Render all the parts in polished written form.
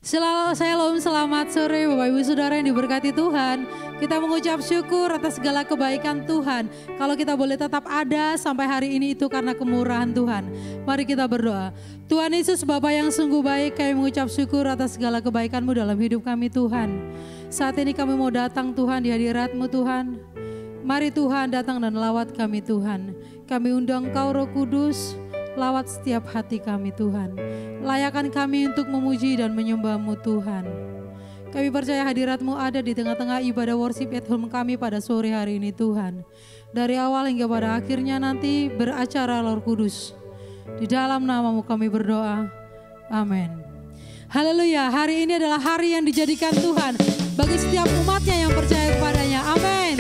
Shalom, selamat sore Bapak Ibu Saudara yang diberkati Tuhan. Kita mengucap syukur atas segala kebaikan Tuhan. Kalau kita boleh tetap ada sampai hari ini itu karena kemurahan Tuhan. Mari kita berdoa. Tuhan Yesus Bapa yang sungguh baik, kami mengucap syukur atas segala kebaikan-Mu dalam hidup kami Tuhan. Saat ini kami mau datang Tuhan di hadirat-Mu Tuhan. Mari Tuhan datang dan lawat kami Tuhan. Kami undang Kau Roh Kudus, lawat setiap hati kami Tuhan. Layakan kami untuk memuji dan menyembah-Mu Tuhan. Kami percaya hadirat-Mu ada di tengah-tengah ibadah worship at home kami pada sore hari ini Tuhan. Dari awal hingga pada akhirnya nanti beracara Roh Kudus. Di dalam nama-Mu kami berdoa. Amin. Haleluya, hari ini adalah hari yang dijadikan Tuhan bagi setiap umatnya yang percaya kepadanya. Amin.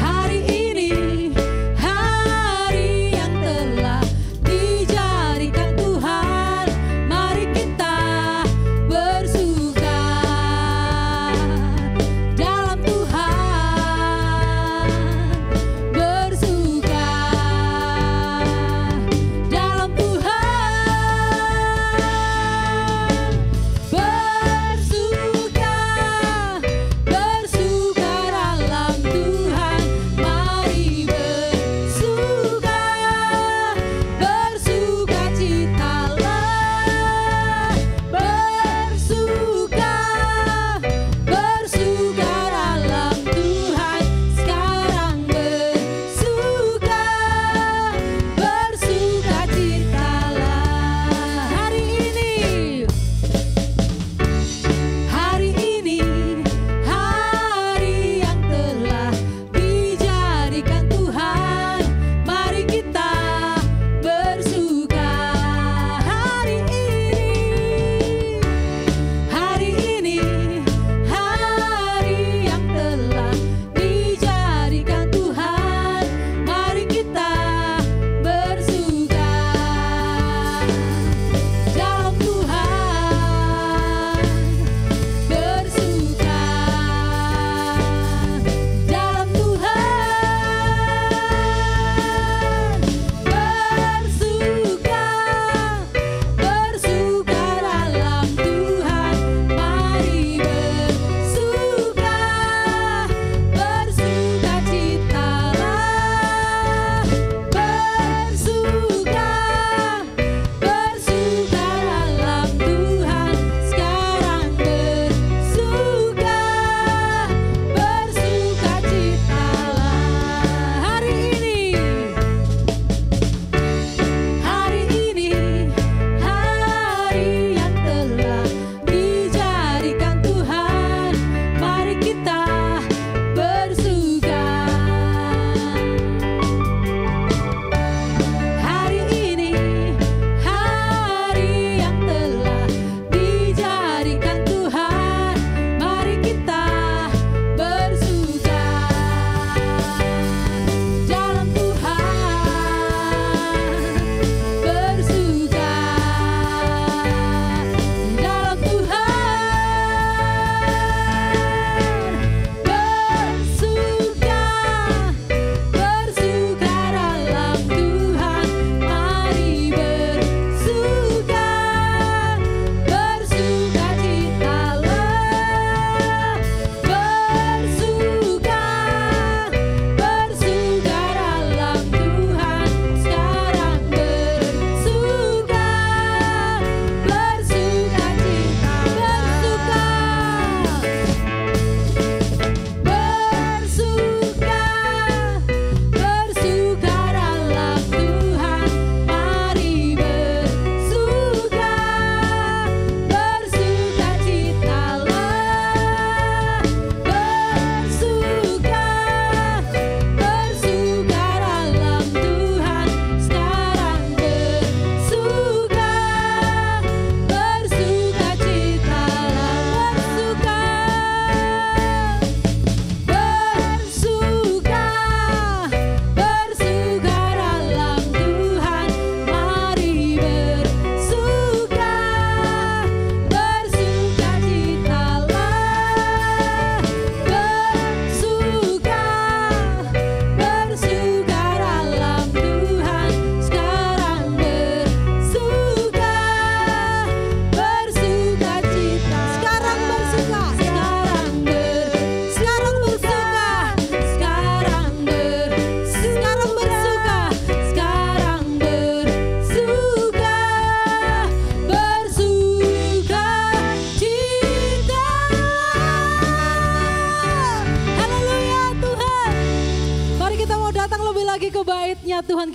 Hari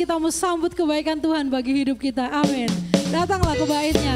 kita mau sambut kebaikan Tuhan bagi hidup kita. Amin. Datanglah ke baitnya.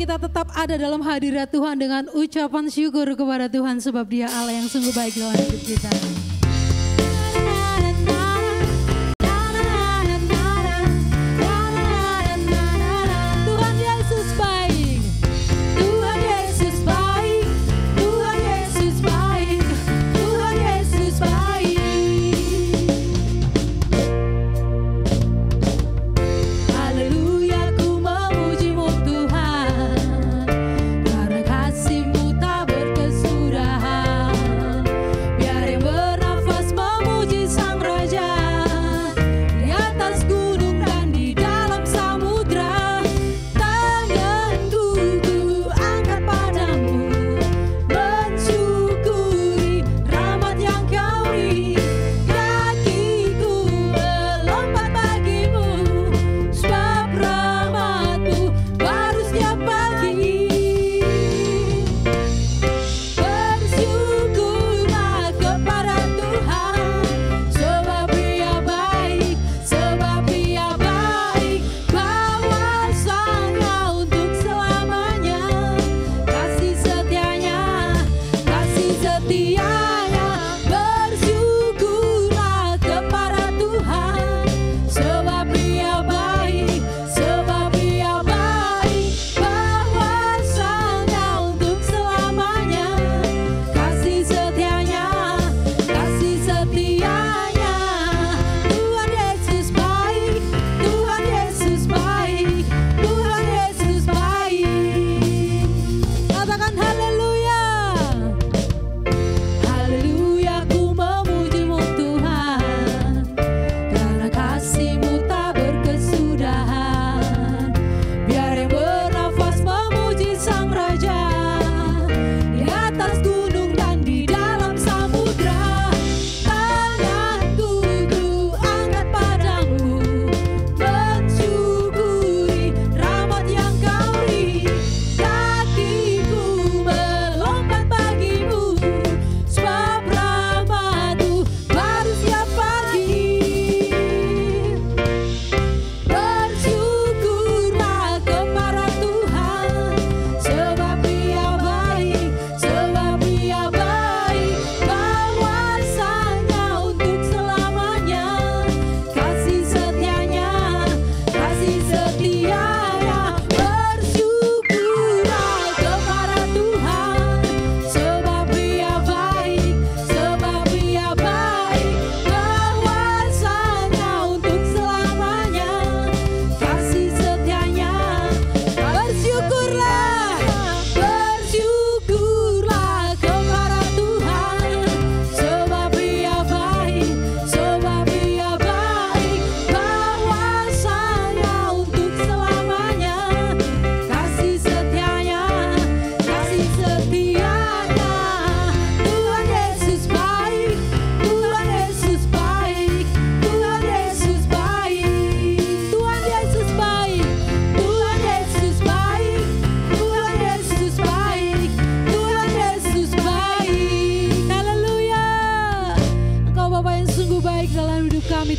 kita tetap ada dalam hadirat Tuhan dengan ucapan syukur kepada Tuhan sebab Dia Allah yang sungguh baik dalam hidup kita. Tuhan Yesus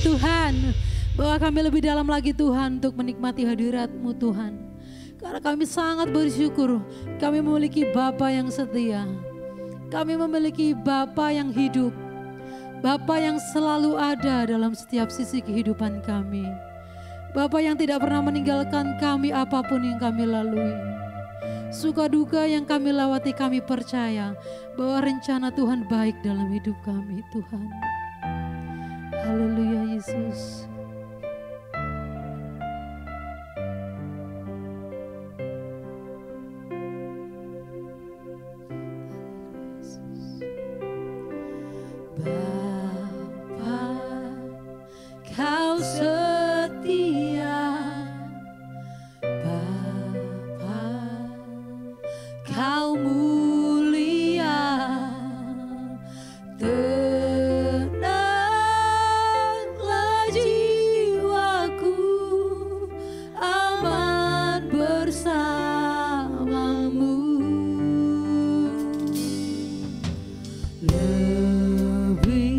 Tuhan, bahwa kami lebih dalam lagi Tuhan untuk menikmati hadirat-Mu Tuhan. Karena kami sangat bersyukur kami memiliki Bapa yang setia. Kami memiliki Bapa yang hidup. Bapa yang selalu ada dalam setiap sisi kehidupan kami. Bapa yang tidak pernah meninggalkan kami apapun yang kami lalui. Suka duka yang kami lewati, kami percaya bahwa rencana Tuhan baik dalam hidup kami Tuhan. Haleluya Yesus. Bapa, Kau setia. Bapa, Kau mulia. Tenanglah jiwaku, aman bersamamu. Lebih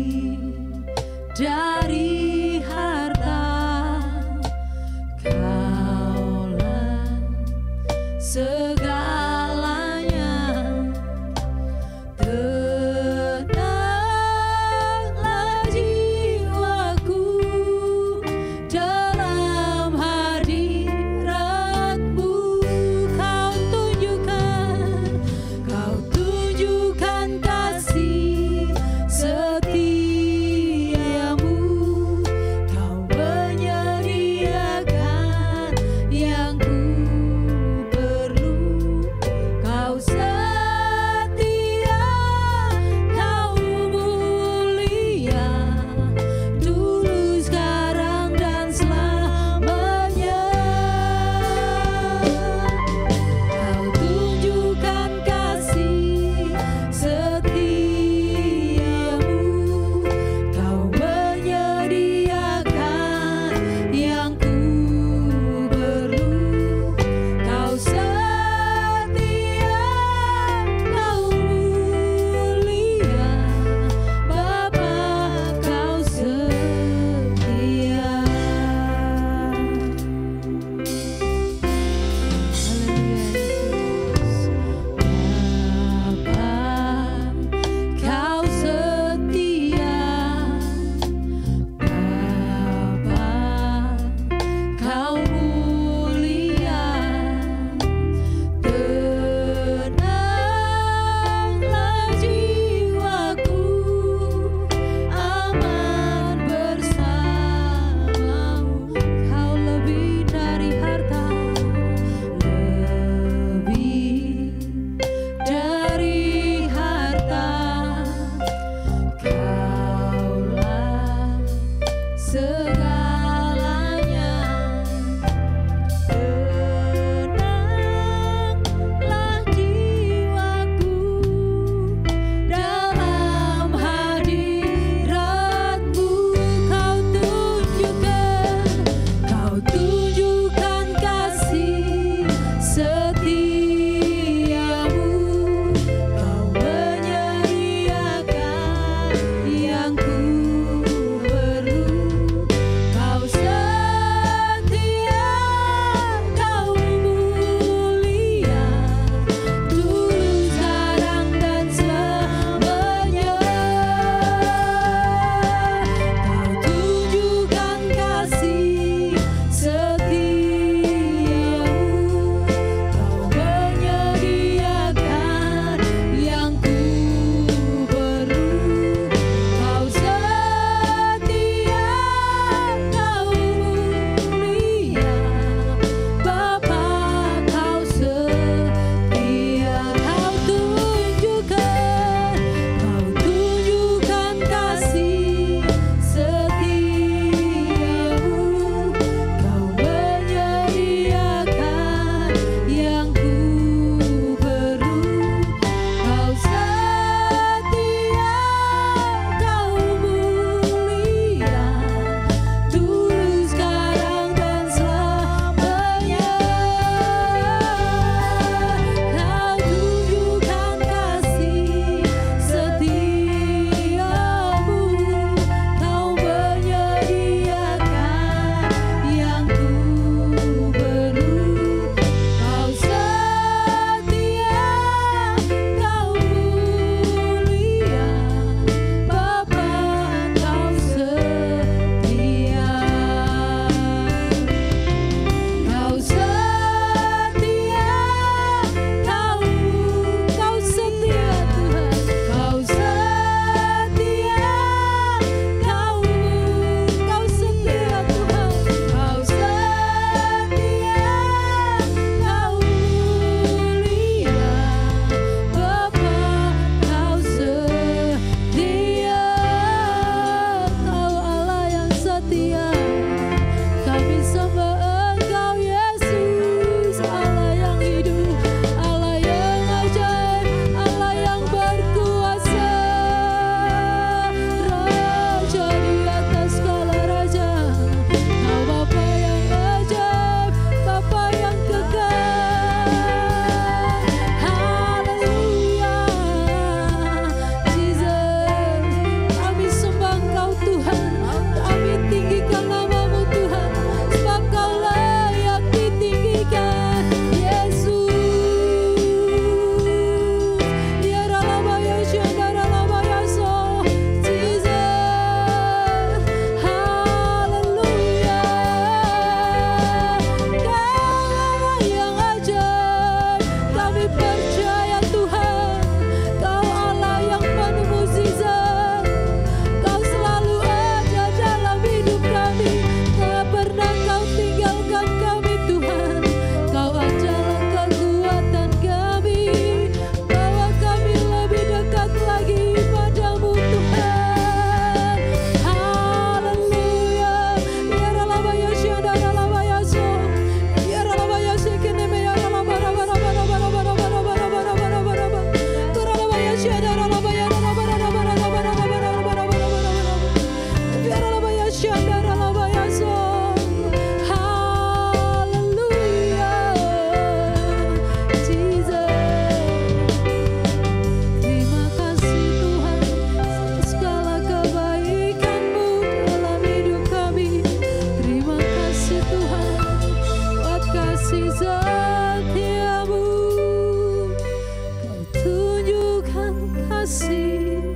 kasih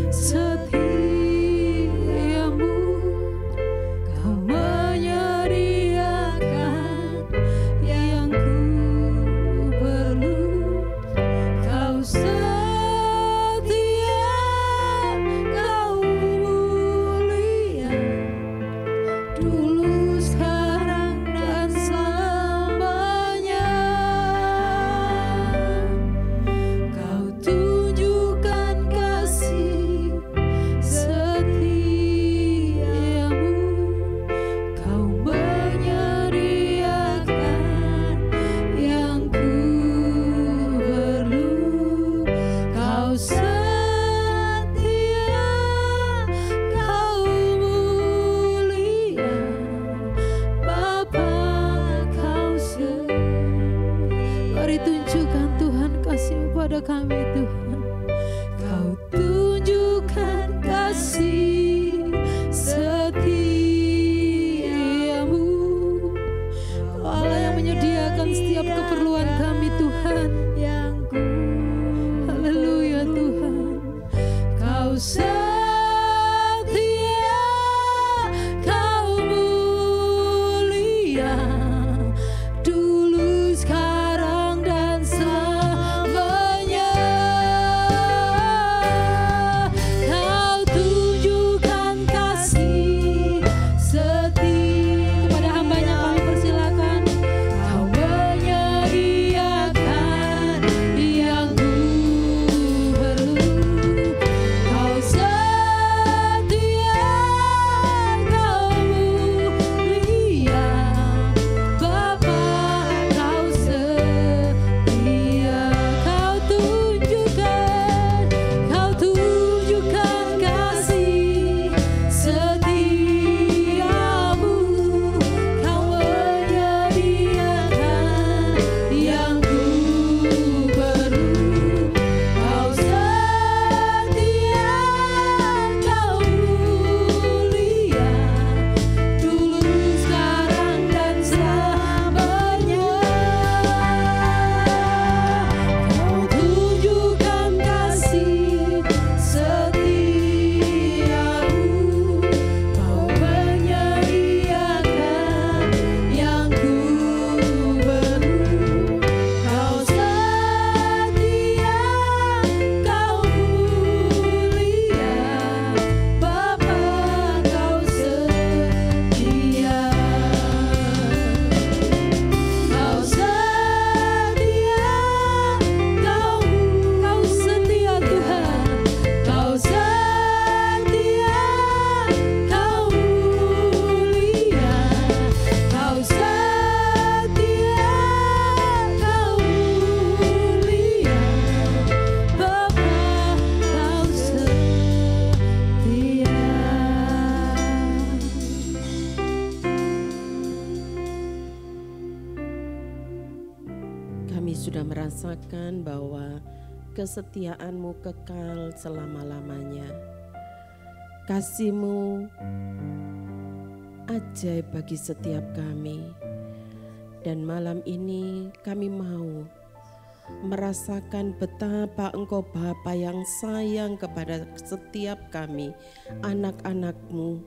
setiamu, Kau menyediakan yang ku perlu. Kau setia, Kau mulia, dulu sekarang dan selamanya. Kau tunjukkan kasih setiamu, Kau menyediakan yang ku perlu. Kau setia, Kau mulia, Bapa Kau setia. Mari tunjukkan Tuhan kasih-Mu pada kami Tuhan. Kau tunjukkan kasih setiamu, Kau Allah yang menyediakan setiap keperluan kami Tuhan. Haleluya Tuhan. Kau setia, Kau mulia, dulu sekarang dan selamanya. Kau tunjukkan kasih setia kepada hamba-Nya, kami persilakan. Kau menyediakan yang ku perlu. Kau setia, Kau mulia, Bapa Kau setia. Kau tunjukkan kasih setiamu, Kau menyediakan yang ku perlu. Kau setia, Kau mulia, dulu sekarang dan selamanya. Kau tunjukkan kasih setiamu, Kau menyediakan yang ku perlu. Kau setia, Kau mulia, Bapa Kau setia. Kau setia, Kau setia Tuhan. Kau setia, Kau mulia, Kau setia, Kau mulia, Bapa Kau setia. Kami sudah merasakan bahwa kesetiaan-Mu kekal selama-lamanya. Kasih-Mu ajaib bagi setiap kami. Dan malam ini kami mau merasakan betapa Engkau Bapa yang sayang kepada setiap kami, anak-anak-Mu.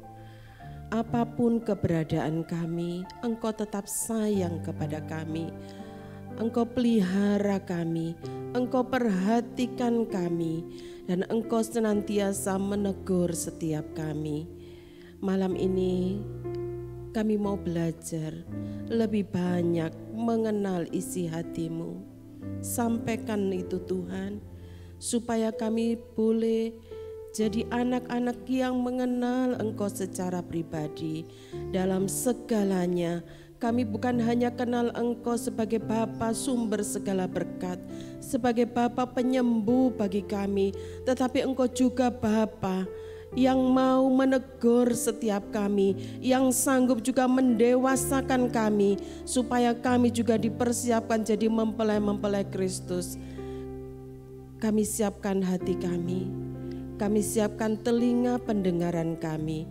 Apapun keberadaan kami, Engkau tetap sayang kepada kami. Engkau pelihara kami, Engkau perhatikan kami, dan Engkau senantiasa menegur setiap kami. Malam ini kami mau belajar lebih banyak mengenal isi hati-Mu. Sampaikan itu Tuhan, supaya kami boleh jadi anak-anak yang mengenal Engkau secara pribadi dalam segalanya. Kami bukan hanya kenal Engkau sebagai Bapa sumber segala berkat, sebagai Bapa penyembuh bagi kami, tetapi Engkau juga Bapa yang mau menegur setiap kami, yang sanggup juga mendewasakan kami, supaya kami juga dipersiapkan jadi mempelai-mempelai Kristus. Kami siapkan hati kami siapkan telinga pendengaran kami.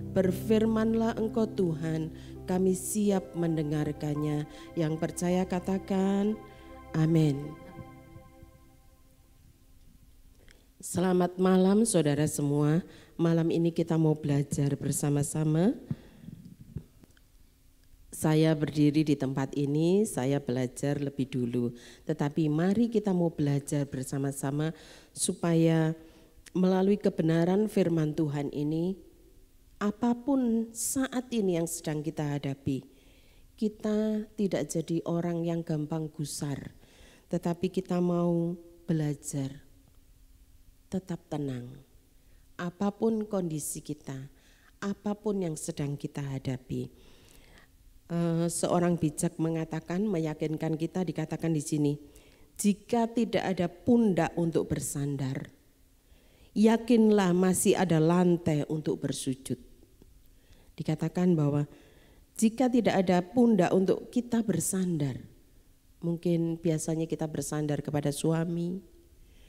Berfirmanlah Engkau Tuhan, kami siap mendengarkannya. Yang percaya katakan amin. Selamat malam saudara semua. Malam ini kita mau belajar bersama-sama. Saya berdiri di tempat ini, saya belajar lebih dulu. Tetapi mari kita mau belajar bersama-sama supaya melalui kebenaran firman Tuhan ini, apapun saat ini yang sedang kita hadapi, kita tidak jadi orang yang gampang gusar, tetapi kita mau belajar tetap tenang. Apapun kondisi kita, apapun yang sedang kita hadapi. Seorang bijak mengatakan, meyakinkan kita, dikatakan di sini, jika tidak ada pundak untuk bersandar, yakinlah masih ada lantai untuk bersujud. Dikatakan bahwa jika tidak ada pundak untuk kita bersandar, mungkin biasanya kita bersandar kepada suami,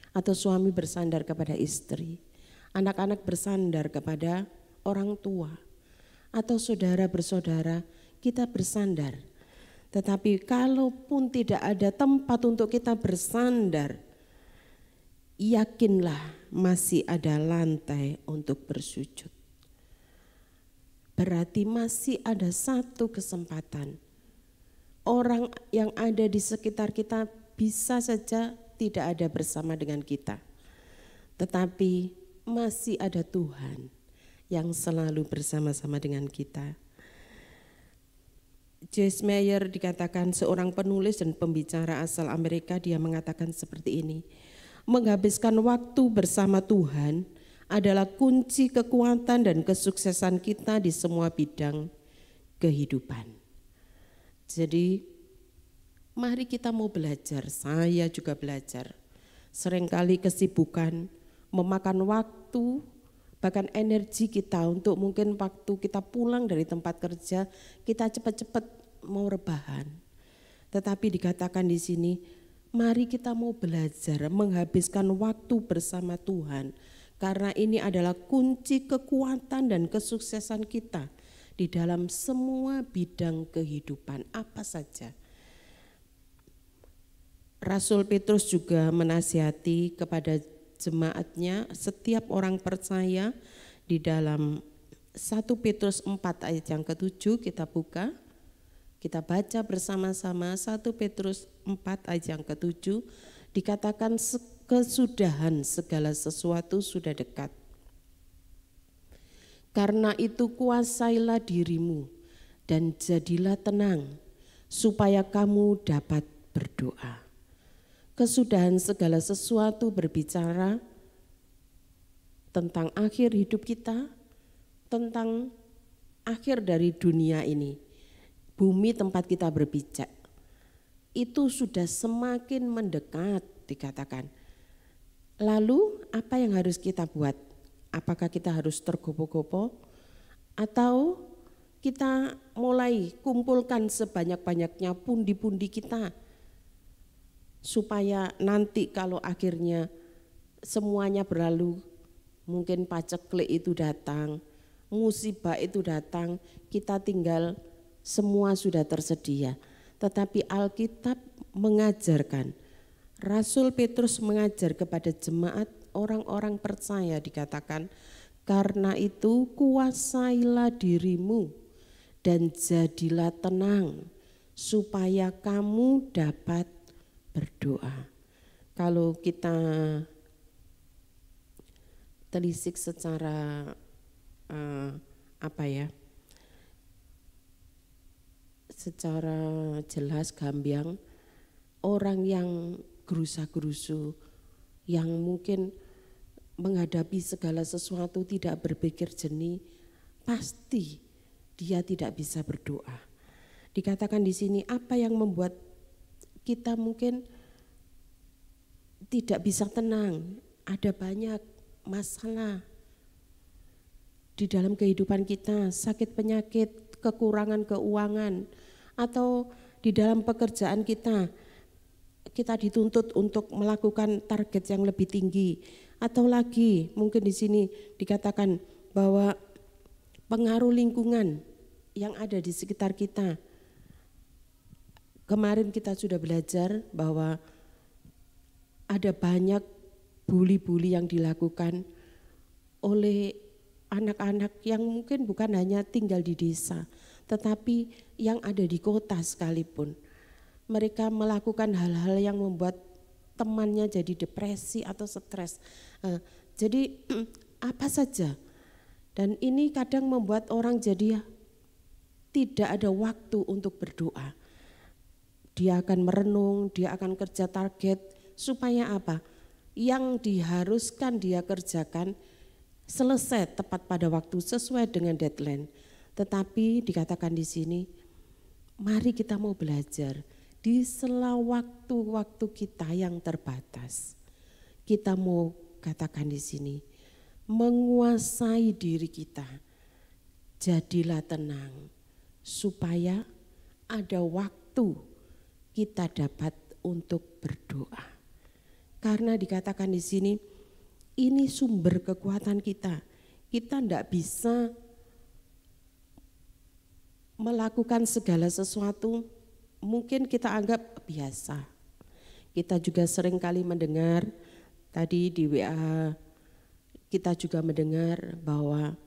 atau suami bersandar kepada istri, anak-anak bersandar kepada orang tua, atau saudara bersaudara, kita bersandar. Tetapi kalaupun tidak ada tempat untuk kita bersandar, yakinlah masih ada lantai untuk bersujud. Berarti masih ada satu kesempatan. Orang yang ada di sekitar kita bisa saja tidak ada bersama dengan kita, tetapi masih ada Tuhan yang selalu bersama-sama dengan kita. Joyce Meyer dikatakan seorang penulis dan pembicara asal Amerika, dia mengatakan seperti ini, menghabiskan waktu bersama Tuhan adalah kunci kekuatan dan kesuksesan kita di semua bidang kehidupan. Jadi mari kita mau belajar, saya juga belajar. Seringkali kesibukan memakan waktu, bahkan energi kita untuk mungkin waktu kita pulang dari tempat kerja, kita cepat-cepat mau rebahan. Tetapi dikatakan di sini, mari kita mau belajar menghabiskan waktu bersama Tuhan. Karena ini adalah kunci kekuatan dan kesuksesan kita di dalam semua bidang kehidupan, apa saja. Rasul Petrus juga menasihati kepada jemaatnya, setiap orang percaya, di dalam 1 Petrus 4 ayat yang ke-7 kita buka, kita baca bersama-sama. 1 Petrus 4 ayat yang ke-7 dikatakan kesudahan segala sesuatu sudah dekat. Karena itu kuasailah dirimu dan jadilah tenang supaya kamu dapat berdoa. Kesudahan segala sesuatu berbicara tentang akhir hidup kita, tentang akhir dari dunia ini. Bumi tempat kita berpijak, itu sudah semakin mendekat dikatakan. Lalu apa yang harus kita buat? Apakah kita harus tergopoh-gopoh? Atau kita mulai kumpulkan sebanyak-banyaknya pundi-pundi kita, supaya nanti kalau akhirnya semuanya berlalu, mungkin paceklik itu datang, musibah itu datang, kita tinggal semua sudah tersedia. Tetapi Alkitab mengajarkan, Rasul Petrus mengajar kepada jemaat orang-orang percaya, dikatakan, karena itu kuasailah dirimu dan jadilah tenang supaya kamu dapat berdoa. Kalau kita telisik secara secara jelas gamblang, orang yang gerusa-gerusu, yang mungkin menghadapi segala sesuatu tidak berpikir jernih, pasti dia tidak bisa berdoa. Dikatakan di sini, apa yang membuat kita mungkin tidak bisa tenang? Ada banyak masalah di dalam kehidupan kita, sakit penyakit, kekurangan keuangan, atau di dalam pekerjaan kita dituntut untuk melakukan target yang lebih tinggi, atau lagi mungkin di sini dikatakan bahwa pengaruh lingkungan yang ada di sekitar kita. Kemarin kita sudah belajar bahwa ada banyak bully-bully yang dilakukan oleh anak-anak yang mungkin bukan hanya tinggal di desa, tetapi yang ada di kota sekalipun. Mereka melakukan hal-hal yang membuat temannya jadi depresi atau stres. Jadi apa saja. Dan ini kadang membuat orang jadi tidak ada waktu untuk berdoa. Dia akan merenung, dia akan kerja target supaya apa? Yang diharuskan dia kerjakan selesai tepat pada waktu sesuai dengan deadline. Tetapi dikatakan di sini, mari kita mau belajar di sela waktu-waktu kita yang terbatas. Kita mau katakan di sini, menguasai diri kita. Jadilah tenang supaya ada waktu kita dapat untuk berdoa. Karena dikatakan di sini, ini sumber kekuatan kita. Kita tidak bisa melakukan segala sesuatu, mungkin kita anggap biasa. Kita juga sering kali mendengar, tadi di WA kita juga mendengar bahwa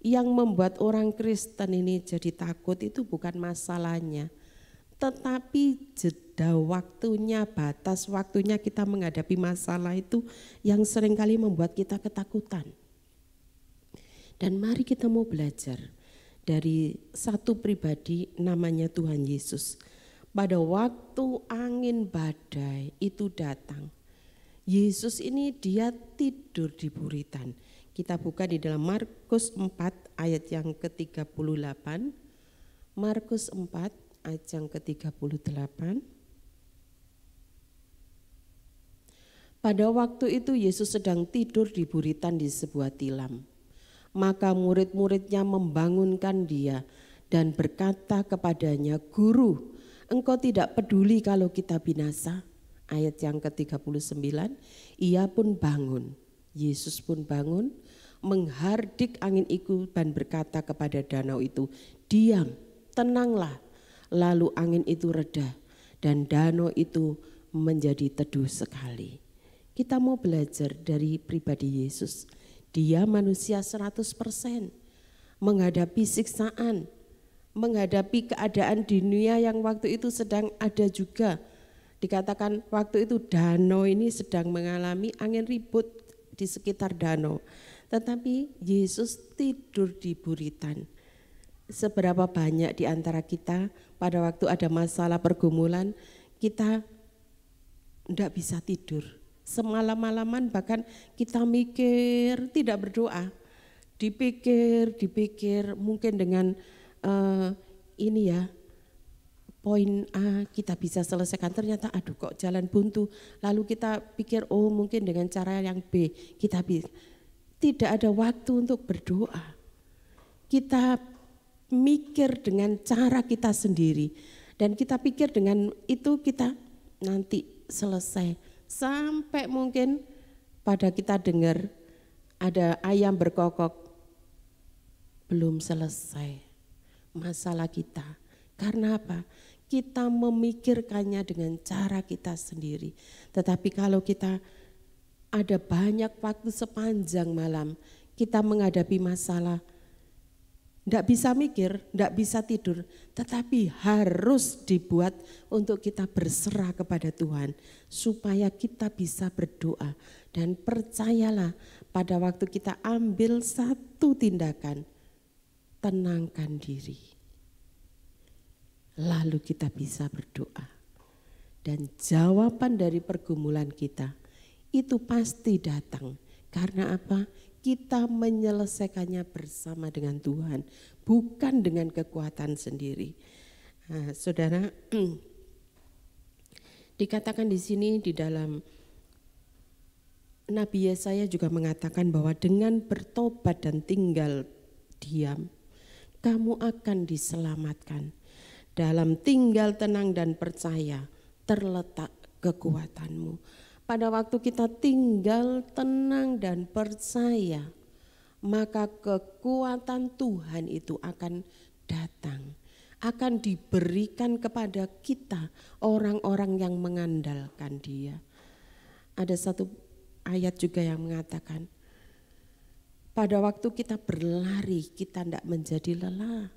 yang membuat orang Kristen ini jadi takut itu bukan masalahnya, tetapi jeda waktunya, batas waktunya kita menghadapi masalah itu yang seringkali membuat kita ketakutan. Dan mari kita mau belajar dari satu pribadi namanya Tuhan Yesus. Pada waktu angin badai itu datang, Yesus ini dia tidur di buritan. Kita buka di dalam Markus 4 ayat yang ke-38. Markus 4 ayat yang ke-38. Pada waktu itu Yesus sedang tidur di buritan di sebuah tilam. Maka murid-muridnya membangunkan dia dan berkata kepadanya, "Guru, engkau tidak peduli kalau kita binasa?" Ayat yang ke-39, ia pun bangun. Yesus pun bangun, menghardik angin itu dan berkata kepada danau itu, "Diam, tenanglah." Lalu angin itu reda dan danau itu menjadi teduh sekali. Kita mau belajar dari pribadi Yesus. Dia manusia 100%, menghadapi siksaan, menghadapi keadaan di dunia yang waktu itu sedang ada juga. Dikatakan waktu itu danau ini sedang mengalami angin ribut di sekitar danau. Tetapi Yesus tidur di buritan. Seberapa banyak di antara kita pada waktu ada masalah pergumulan, kita tidak bisa tidur. Semalam-malaman bahkan kita mikir, tidak berdoa. Dipikir, mungkin dengan ini ya, poin A kita bisa selesaikan, ternyata aduh kok jalan buntu. Lalu kita pikir oh mungkin dengan cara yang B kita bisa. Tidak ada waktu untuk berdoa. Kita mikir dengan cara kita sendiri dan kita pikir dengan itu kita nanti selesai. Sampai mungkin pada kita dengar ada ayam berkokok, belum selesai masalah kita. Karena apa? Kita memikirkannya dengan cara kita sendiri. Tetapi kalau kita ada banyak waktu sepanjang malam, kita menghadapi masalah, tidak bisa mikir, tidak bisa tidur, tetapi harus dibuat untuk kita berserah kepada Tuhan supaya kita bisa berdoa. Dan percayalah pada waktu kita ambil satu tindakan, tenangkan diri. Lalu kita bisa berdoa. Dan jawaban dari pergumulan kita itu pasti datang. Karena apa? Kita menyelesaikannya bersama dengan Tuhan, bukan dengan kekuatan sendiri. Nah, saudara, dikatakan di sini di dalam Nabi Yesaya juga mengatakan bahwa dengan bertobat dan tinggal diam, kamu akan diselamatkan. Dalam tinggal tenang dan percaya terletak kekuatanmu. Pada waktu kita tinggal tenang dan percaya, maka kekuatan Tuhan itu akan datang, akan diberikan kepada kita orang-orang yang mengandalkan Dia. Ada satu ayat juga yang mengatakan, pada waktu kita berlari kita tidak menjadi lelah.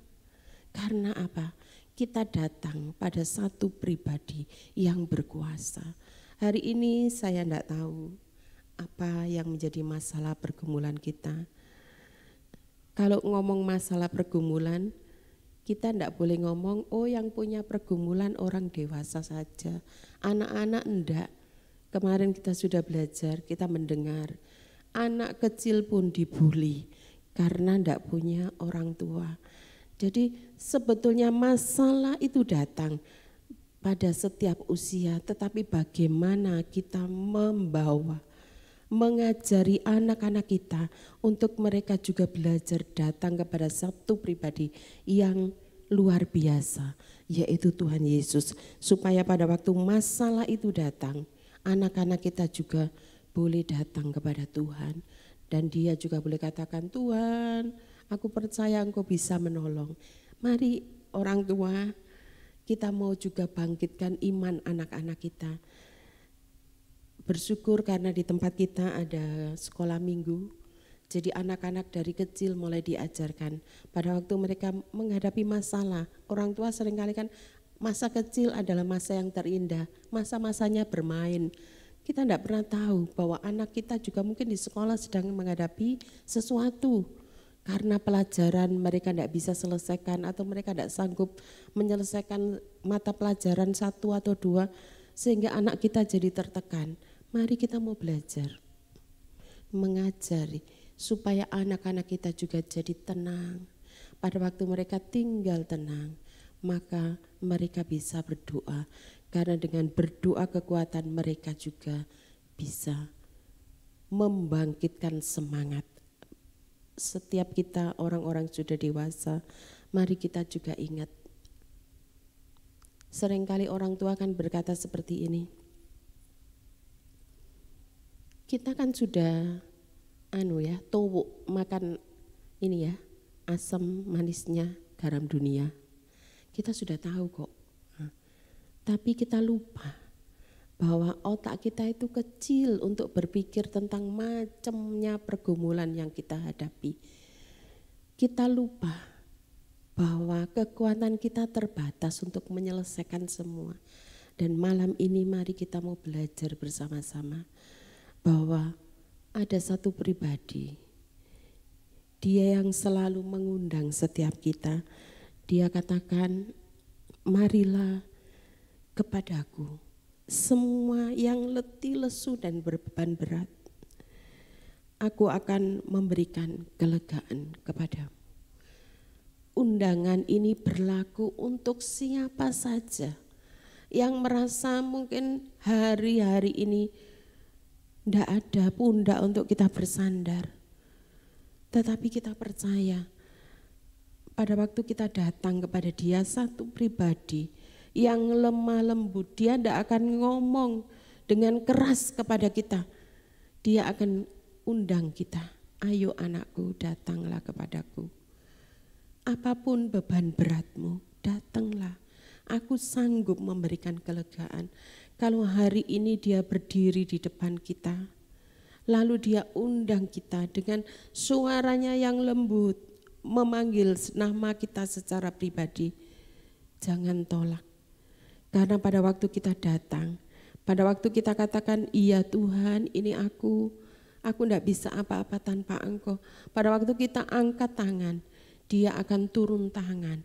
Karena apa? Kita datang pada satu pribadi yang berkuasa. Hari ini saya tidak tahu apa yang menjadi masalah pergumulan kita. Kalau ngomong masalah pergumulan, kita tidak boleh ngomong, oh yang punya pergumulan orang dewasa saja. Anak-anak enggak. Kemarin kita sudah belajar, kita mendengar. Anak kecil pun dibully karena tidak punya orang tua. Jadi sebetulnya masalah itu datang pada setiap usia, tetapi bagaimana kita membawa, mengajari anak-anak kita untuk mereka juga belajar datang kepada satu pribadi yang luar biasa, yaitu Tuhan Yesus. Supaya pada waktu masalah itu datang, anak-anak kita juga boleh datang kepada Tuhan. Dan dia juga boleh katakan, Tuhan, aku percaya Engkau bisa menolong. Mari orang tua, kita mau juga bangkitkan iman anak-anak kita. Bersyukur karena di tempat kita ada sekolah minggu. Jadi anak-anak dari kecil mulai diajarkan. Pada waktu mereka menghadapi masalah, orang tua seringkali kan masa kecil adalah masa yang terindah. Masa-masanya bermain. Kita tidak pernah tahu bahwa anak kita juga mungkin di sekolah sedang menghadapi sesuatu. Karena pelajaran mereka tidak bisa selesaikan atau mereka tidak sanggup menyelesaikan mata pelajaran 1 atau 2. Sehingga anak kita jadi tertekan. Mari kita mau belajar, mengajari supaya anak-anak kita juga jadi tenang. Pada waktu mereka tinggal tenang, maka mereka bisa berdoa. Karena dengan berdoa kekuatan mereka juga bisa membangkitkan semangat. Setiap kita orang-orang sudah dewasa, mari kita juga ingat. Seringkali orang tua kan berkata seperti ini. Kita kan sudah towuk makan ini ya, asam manisnya garam dunia. Kita sudah tahu kok. Tapi kita lupa bahwa otak kita itu kecil untuk berpikir tentang macamnya pergumulan yang kita hadapi. Kita lupa bahwa kekuatan kita terbatas untuk menyelesaikan semua. Dan malam ini mari kita mau belajar bersama-sama bahwa ada satu pribadi, dia yang selalu mengundang setiap kita. Dia katakan, marilah kepadaku semua yang letih, lesu dan berbeban berat. Aku akan memberikan kelegaan kepadamu. Undangan ini berlaku untuk siapa saja yang merasa mungkin hari-hari ini tidak ada pundak untuk kita bersandar. Tetapi kita percaya pada waktu kita datang kepada dia satu pribadi yang lemah lembut, dia tidak akan ngomong dengan keras kepada kita. Dia akan undang kita, ayo anakku datanglah kepadaku. Apapun beban beratmu, datanglah. Aku sanggup memberikan kelegaan. Kalau hari ini dia berdiri di depan kita, lalu dia undang kita dengan suaranya yang lembut, memanggil nama kita secara pribadi, jangan tolak. Karena pada waktu kita datang, pada waktu kita katakan, iya Tuhan ini aku tidak bisa apa-apa tanpa Engkau. Pada waktu kita angkat tangan, dia akan turun tangan,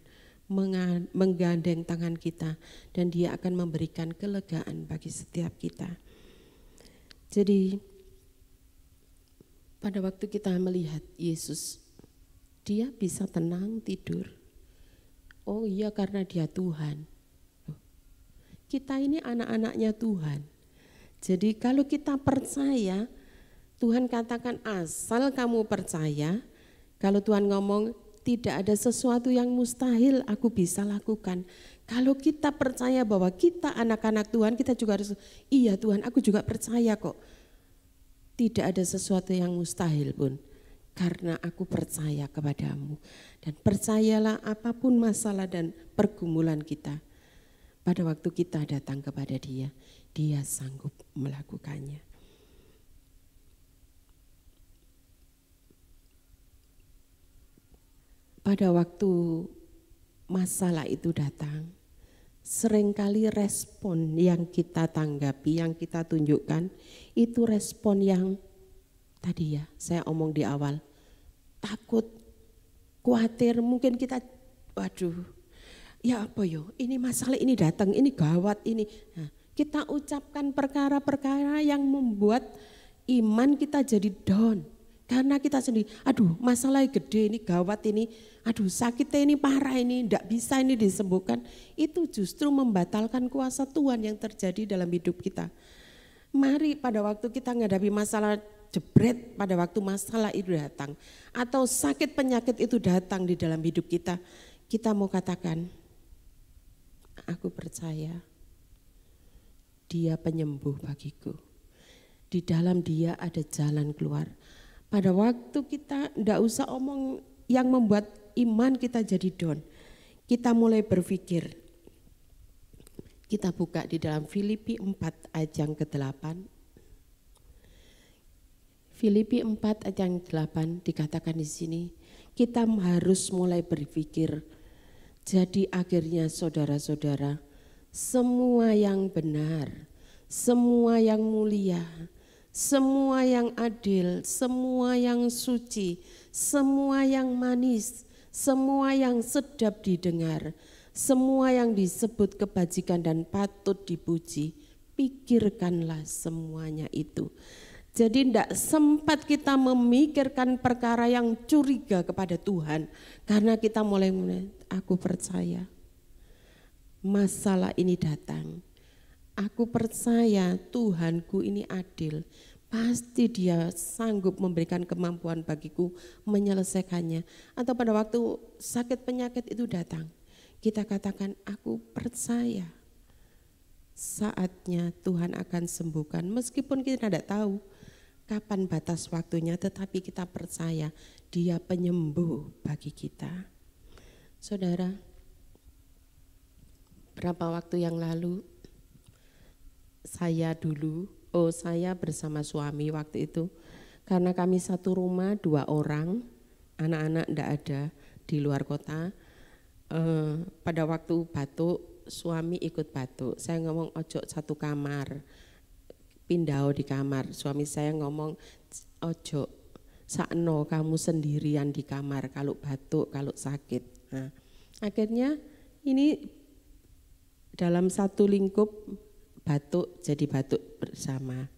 menggandeng tangan kita, dan dia akan memberikan kelegaan bagi setiap kita. Jadi pada waktu kita melihat Yesus, dia bisa tenang tidur. Oh iya, karena dia Tuhan. Kita ini anak-anaknya Tuhan. Jadi kalau kita percaya, Tuhan katakan asal kamu percaya, kalau Tuhan ngomong tidak ada sesuatu yang mustahil aku bisa lakukan. Kalau kita percaya bahwa kita anak-anak Tuhan, kita juga harus, iya Tuhan aku juga percaya kok. Tidak ada sesuatu yang mustahil pun, karena aku percaya kepadamu. Dan percayalah apapun masalah dan pergumulan kita, pada waktu kita datang kepada dia, dia sanggup melakukannya. pada waktu masalah itu datang, seringkali respon yang kita tanggapi, yang kita tunjukkan, itu respon yang tadi ya saya omong di awal, takut, khawatir, mungkin kita waduh ya apa yo, ini masalah ini datang, ini gawat ini. Nah, kita ucapkan perkara-perkara yang membuat iman kita jadi down. Karena kita sendiri, aduh masalahnya gede ini, gawat ini, aduh sakitnya ini parah ini, tidak bisa ini disembuhkan. Itu justru membatalkan kuasa Tuhan yang terjadi dalam hidup kita. Mari pada waktu kita menghadapi masalah jebret, pada waktu masalah itu datang, atau sakit penyakit itu datang di dalam hidup kita, kita mau katakan, aku percaya Dia penyembuh bagiku. Di dalam Dia ada jalan keluar. Pada waktu kita tidak usah omong yang membuat iman kita jadi down. Kita mulai berpikir. Kita buka di dalam Filipi 4 ayat yang ke-8. Filipi 4 ayat yang ke-8 dikatakan di sini. Kita harus mulai berpikir. Jadi akhirnya saudara-saudara, semua yang benar, semua yang mulia, semua yang adil, semua yang suci, semua yang manis, semua yang sedap didengar, semua yang disebut kebajikan dan patut dipuji, pikirkanlah semuanya itu. Jadi tidak sempat kita memikirkan perkara yang curiga kepada Tuhan, karena kita mulai aku percaya masalah ini datang. Aku percaya Tuhanku ini adil, pasti Dia sanggup memberikan kemampuan bagiku menyelesaikannya. Atau pada waktu sakit penyakit itu datang, kita katakan aku percaya saatnya Tuhan akan sembuhkan. Meskipun kita tidak tahu kapan batas waktunya, tetapi kita percaya Dia penyembuh bagi kita. Saudara, berapa waktu yang lalu saya bersama suami waktu itu, karena kami satu rumah 2 orang, anak-anak tidak ada di luar kota. Pada waktu batuk, suami ikut batuk. Saya ngomong ojo satu kamar, pindah di kamar. Suami saya ngomong ojo sakno kamu sendirian di kamar kalau batuk, kalau sakit. Nah, akhirnya ini dalam satu lingkup batuk jadi batuk bersama.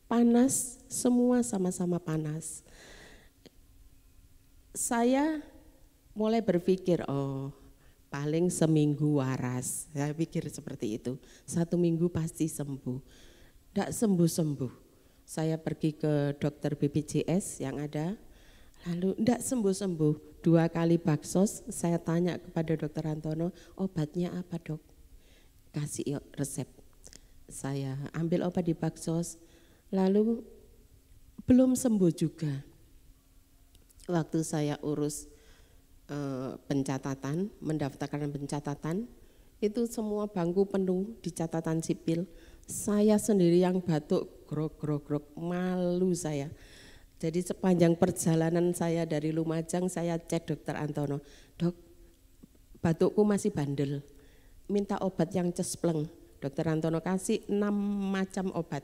Panas, semua sama-sama panas. Saya mulai berpikir, oh paling seminggu waras. Saya pikir seperti itu. 1 minggu pasti sembuh. Tidak sembuh-sembuh. Saya pergi ke dokter BPJS yang ada, lalu tidak sembuh-sembuh. 2 kali baksos, saya tanya kepada dokter Antono, obatnya apa dok? Kasih resep. Saya ambil obat di baksos, lalu belum sembuh juga. Waktu saya urus pencatatan, mendaftarkan pencatatan, itu semua bangku penuh di catatan sipil. Saya sendiri yang batuk, grog, malu saya. Jadi sepanjang perjalanan saya dari Lumajang, saya cek dokter Antono, dok batukku masih bandel, minta obat yang cespleng. Dokter Antono kasih 6 macam obat.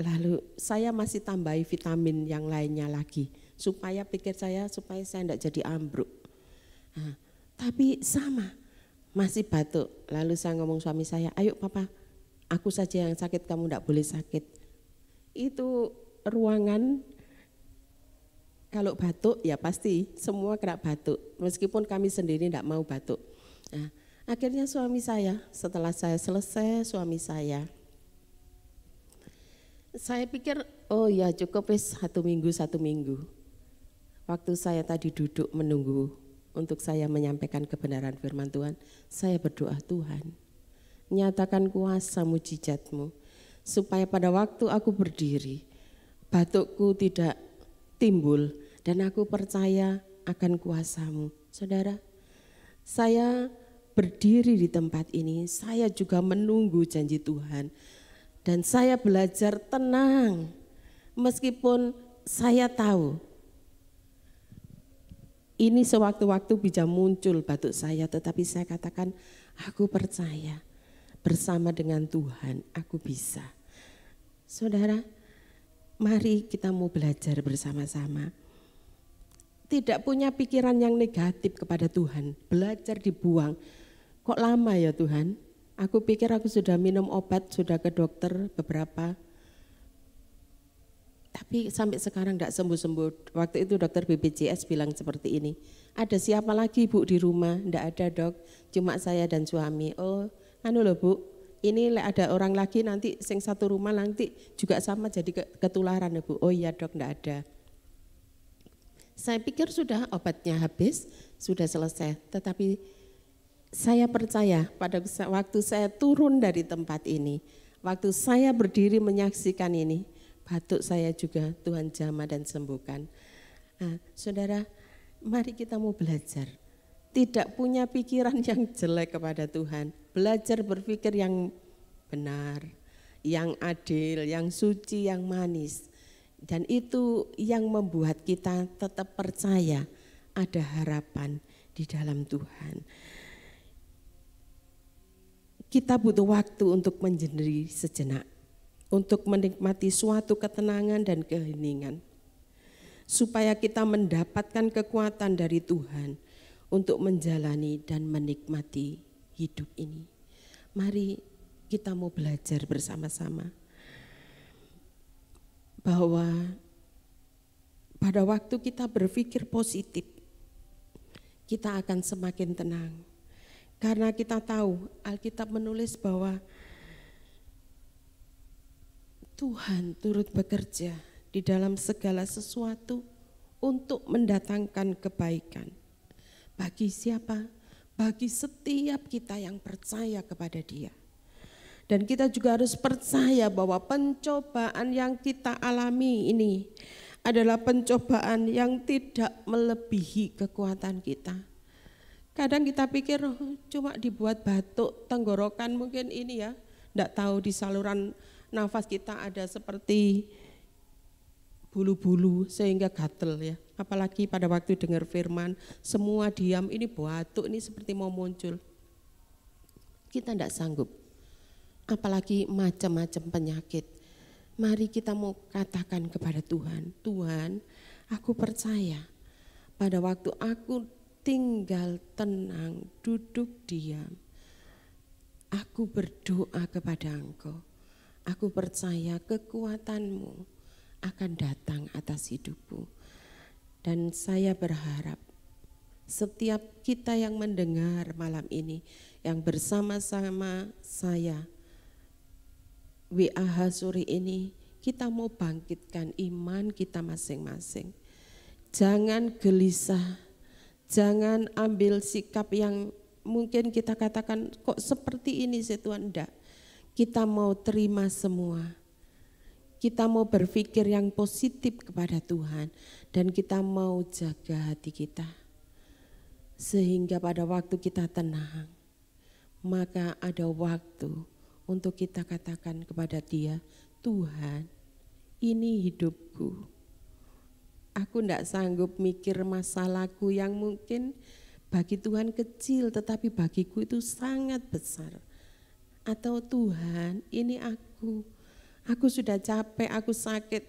Lalu saya masih tambahi vitamin yang lainnya lagi. Supaya saya tidak jadi ambruk. Nah, tapi sama, masih batuk. Lalu saya ngomong suami saya, ayo papa, aku saja yang sakit, kamu tidak boleh sakit. Itu ruangan, kalau batuk ya pasti semua kena batuk. Meskipun kami sendiri tidak mau batuk. Nah, akhirnya suami saya, setelah saya selesai suami saya pikir oh ya cukup 1 minggu. Waktu saya tadi duduk menunggu untuk saya menyampaikan kebenaran firman Tuhan, saya berdoa, Tuhan nyatakan kuasa mujizat-Mu supaya pada waktu aku berdiri batukku tidak timbul dan aku percaya akan kuasa-Mu. Saudara, saya berdiri di tempat ini, saya juga menunggu janji Tuhan. Dan saya belajar tenang, meskipun saya tahu Ini sewaktu-waktu bisa muncul batuk saya, tetapi saya katakan aku percaya bersama dengan Tuhan aku bisa. Saudara, mari kita mau belajar bersama-sama. Tidak punya pikiran yang negatif kepada Tuhan, belajar dibuang. Kok lama ya Tuhan? Aku pikir aku sudah minum obat, sudah ke dokter beberapa. Tapi sampai sekarang tidak sembuh-sembuh. Waktu itu dokter BPJS bilang seperti ini. Ada siapa lagi Bu di rumah? Tidak ada dok, cuma saya dan suami. Oh anu loh Bu, ini ada orang lagi nanti sing satu rumah nanti juga sama jadi ketularan ya Bu. Oh iya dok, tidak ada. Saya pikir sudah obatnya habis, sudah selesai. Tetapi saya percaya pada waktu saya turun dari tempat ini, waktu saya berdiri menyaksikan ini, batuk saya juga Tuhan jamah dan sembuhkan. Nah, saudara, mari kita mau belajar. Tidak punya pikiran yang jelek kepada Tuhan. Belajar berpikir yang benar, yang adil, yang suci, yang manis. Dan itu yang membuat kita tetap percaya ada harapan di dalam Tuhan. Kita butuh waktu untuk menjenderi sejenak, untuk menikmati suatu ketenangan dan keheningan, supaya kita mendapatkan kekuatan dari Tuhan untuk menjalani dan menikmati hidup ini. Mari kita mau belajar bersama-sama bahwa pada waktu kita berpikir positif, kita akan semakin tenang. Karena kita tahu Alkitab menulis bahwa Tuhan turut bekerja di dalam segala sesuatu untuk mendatangkan kebaikan. Bagi siapa? Bagi setiap kita yang percaya kepada Dia. Dan kita juga harus percaya bahwa pencobaan yang kita alami ini adalah pencobaan yang tidak melebihi kekuatan kita. Kadang kita pikir cuma dibuat batuk tenggorokan mungkin ini ya, enggak tahu di saluran nafas kita ada seperti bulu-bulu sehingga gatel ya. Apalagi pada waktu dengar firman, semua diam, ini batuk, ini seperti mau muncul. Kita enggak sanggup, apalagi macam-macam penyakit. Mari kita mau katakan kepada Tuhan, Tuhan aku percaya pada waktu aku tinggal tenang, duduk diam, aku berdoa kepada Engkau. Aku percaya kekuatan-Mu akan datang atas hidupku. Dan saya berharap setiap kita yang mendengar malam ini, yang bersama-sama saya, WAH sore ini, kita mau bangkitkan iman kita masing-masing. Jangan gelisah, jangan ambil sikap yang mungkin kita katakan kok seperti ini sih Tuhan, enggak. Kita mau terima semua. Kita mau berpikir yang positif kepada Tuhan dan kita mau jaga hati kita. Sehingga pada waktu kita tenang, maka ada waktu untuk kita katakan kepada Dia, Tuhan, ini hidupku. Aku tidak sanggup mikir masalahku yang mungkin bagi Tuhan kecil tetapi bagiku itu sangat besar. Atau Tuhan ini aku sudah capek, aku sakit.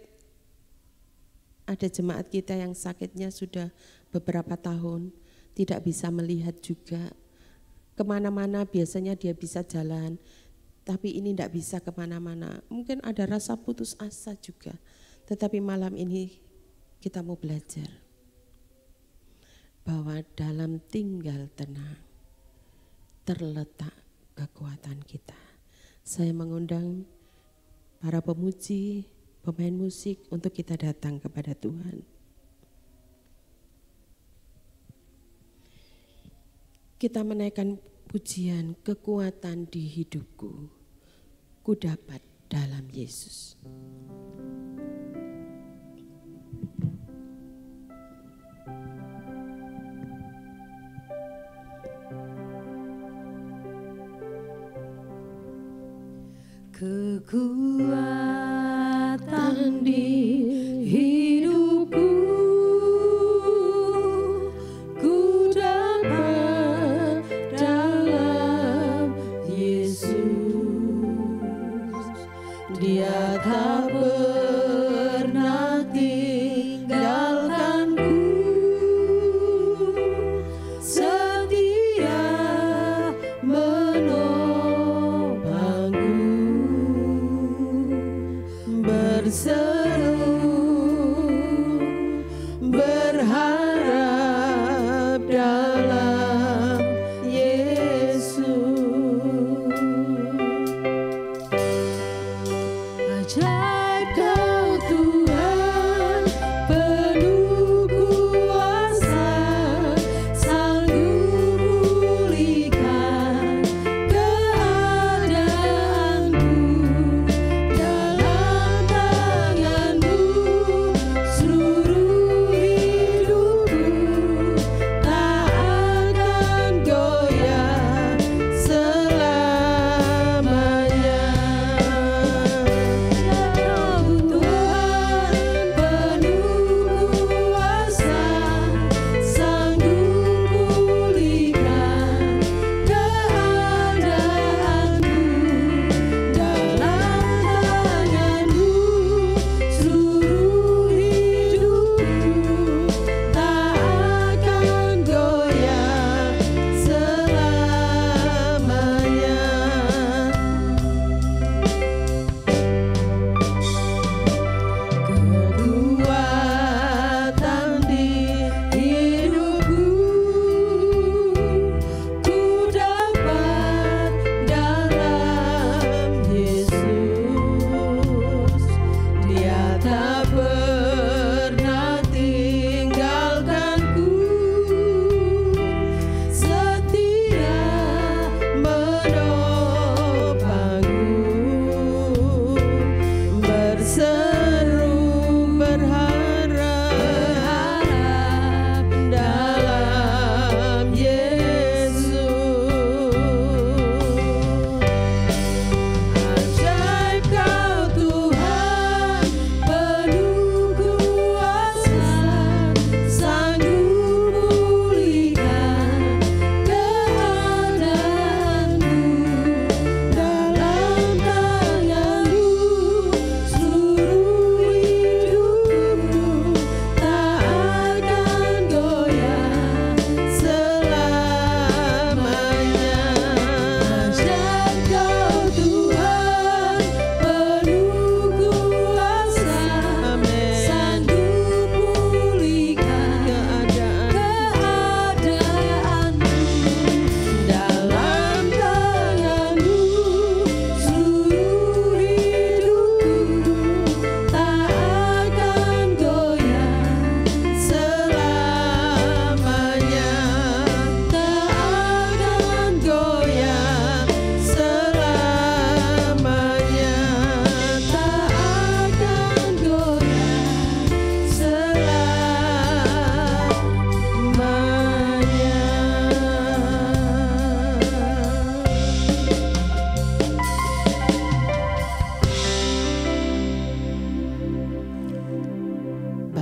Ada jemaat kita yang sakitnya sudah beberapa tahun, tidak bisa melihat juga. Kemana-mana biasanya dia bisa jalan, tapi ini tidak bisa kemana-mana. Mungkin ada rasa putus asa juga, tetapi malam ini kita mau belajar bahwa dalam tinggal tenang terletak kekuatan kita. Saya mengundang para pemuji, pemain musik untuk kita datang kepada Tuhan. Kita menaikkan pujian, kekuatan di hidupku, ku dapat dalam Yesus. Kekuatan di hidupku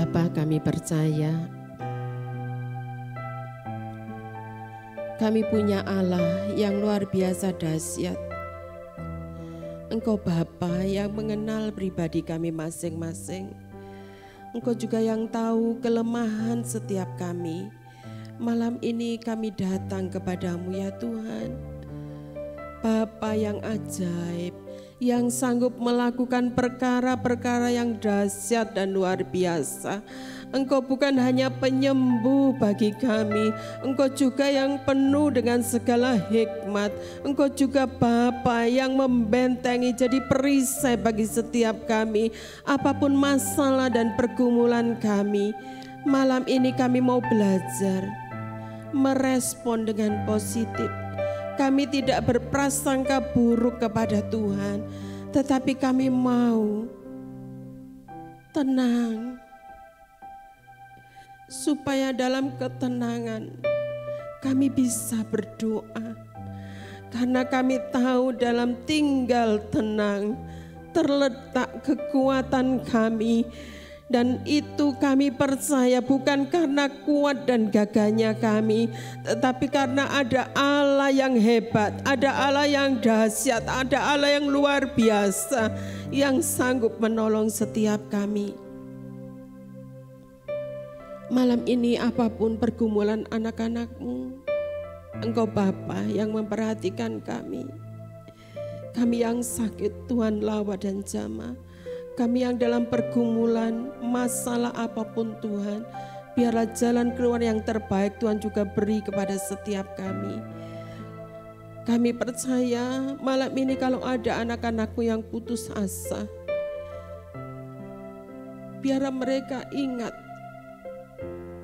Bapa, kami percaya kami punya Allah yang luar biasa dahsyat. Engkau Bapa yang mengenal pribadi kami masing-masing. Engkau juga yang tahu kelemahan setiap kami. Malam ini kami datang kepadamu ya Tuhan. Bapa yang ajaib, yang sanggup melakukan perkara-perkara yang dahsyat dan luar biasa. Engkau bukan hanya penyembuh bagi kami, Engkau juga yang penuh dengan segala hikmat. Engkau juga Bapa yang membentengi jadi perisai bagi setiap kami, apapun masalah dan pergumulan kami. Malam ini kami mau belajar merespon dengan positif. Kami tidak berprasangka buruk kepada Tuhan, tetapi kami mau tenang, supaya dalam ketenangan kami bisa berdoa. Karena kami tahu dalam tinggal tenang terletak kekuatan kami. Dan itu kami percaya bukan karena kuat dan gagahnya kami, tetapi karena ada Allah yang hebat, ada Allah yang dahsyat, ada Allah yang luar biasa, yang sanggup menolong setiap kami. Malam ini apapun pergumulan anak-anakmu, Engkau Bapa yang memperhatikan kami. Kami yang sakit Tuhan lawa dan jamah. Kami yang dalam pergumulan, masalah apapun Tuhan, biarlah jalan keluar yang terbaik Tuhan juga beri kepada setiap kami. Kami percaya malam ini kalau ada anak-anakmu yang putus asa, biarlah mereka ingat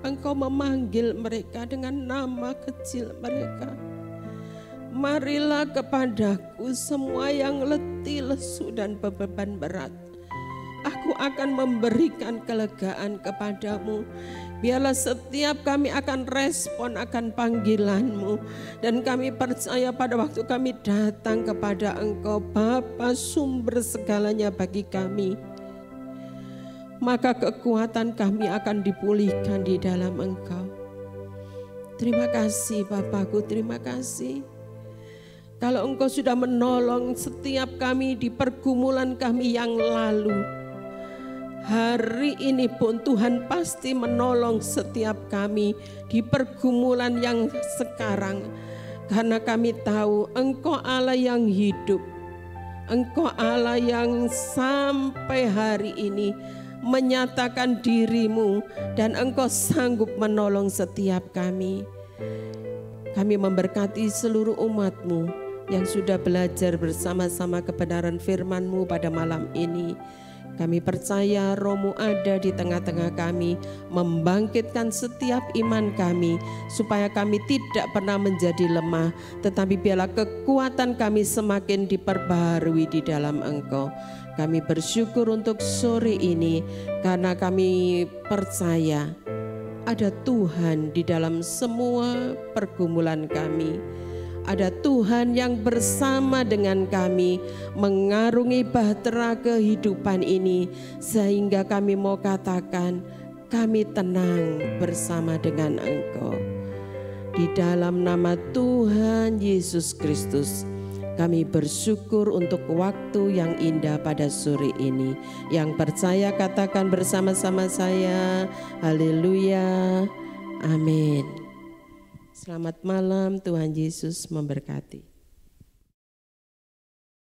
Engkau memanggil mereka dengan nama kecil mereka. Marilah kepadaku semua yang letih, lesu dan beban berat. Aku akan memberikan kelegaan kepadamu. Biarlah setiap kami akan respon akan panggilan-Mu. Dan kami percaya pada waktu kami datang kepada Engkau, Bapa sumber segalanya bagi kami, maka kekuatan kami akan dipulihkan di dalam Engkau. Terima kasih Bapakku, terima kasih. Kalau Engkau sudah menolong setiap kami di pergumulan kami yang lalu, hari ini pun Tuhan pasti menolong setiap kami di pergumulan yang sekarang. Karena kami tahu Engkau Allah yang hidup. Engkau Allah yang sampai hari ini menyatakan diri-Mu dan Engkau sanggup menolong setiap kami. Kami memberkati seluruh umat-Mu yang sudah belajar bersama-sama kebenaran firman-Mu pada malam ini. Kami percaya Roh-Mu ada di tengah-tengah kami, membangkitkan setiap iman kami, supaya kami tidak pernah menjadi lemah, tetapi biarlah kekuatan kami semakin diperbaharui di dalam Engkau. Kami bersyukur untuk sore ini, karena kami percaya ada Tuhan di dalam semua pergumulan kami. Ada Tuhan yang bersama dengan kami, mengarungi bahtera kehidupan ini, sehingga kami mau katakan, kami tenang bersama dengan Engkau. Di dalam nama Tuhan Yesus Kristus, kami bersyukur untuk waktu yang indah pada sore ini. Yang percaya katakan bersama-sama saya, haleluya, amin. Selamat malam, Tuhan Yesus memberkati.